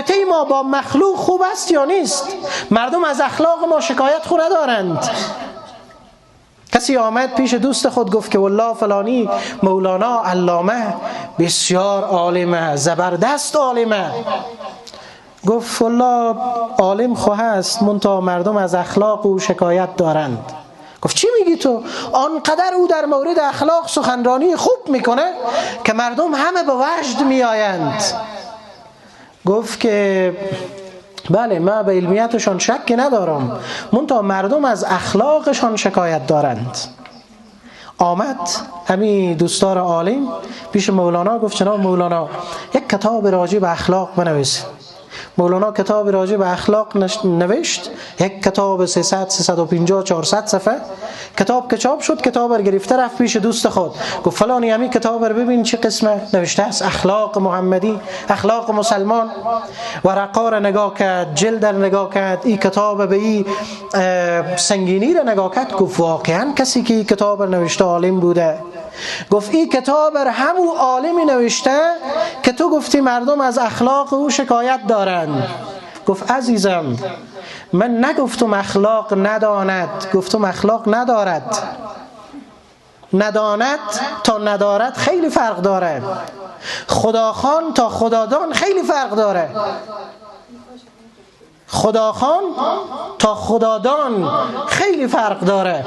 رابطه ما با مخلوق خوب است یا نیست؟ مردم از اخلاق ما شکایت خو ندارند. کسی آمد پیش دوست خود گفت که والله فلانی مولانا علامه بسیار عالمه، زبردست عالمه. گفت والله عالم خو هست، منتها مردم از اخلاق او شکایت دارند. گفت چی میگی تو؟ آنقدر او در مورد اخلاق سخنرانی خوب میکنه که مردم همه به وجد میآیند. گفت که بله، من به علمیتشان شکی ندارم، منتها مردم از اخلاقشان شکایت دارند. آمد همین دوستدار عالم پیش مولانا گفت جناب مولانا یک کتاب راجع به اخلاق بنویسید. مولانا کتاب راجع به اخلاق نوشت، یک کتاب 300 350 400 صفحه. کتاب که چاپ شد، کتاب رو گرفته رفت پیش دوست خود گفت فلانی همین کتاب رو ببین چه قسمه نوشته است، اخلاق محمدی، اخلاق مسلمان. ورقا رو نگاه کرد، جلد رو نگاه کرد، این کتاب به این سنگینی رو نگاه کرد. گفت واقعا کسی که این کتاب رو نوشته عالم بوده. گفت این کتاب رو همون عالمی نوشته که تو گفتی مردم از اخلاق او شکایت دارند. گفت عزیزم، من نگفتم اخلاق نداند، گفتم اخلاق ندارد. نداند تا ندارد خیلی فرق داره. خداخوان تا خدادان خیلی فرق داره. خداخوان تا خدادان خیلی فرق داره.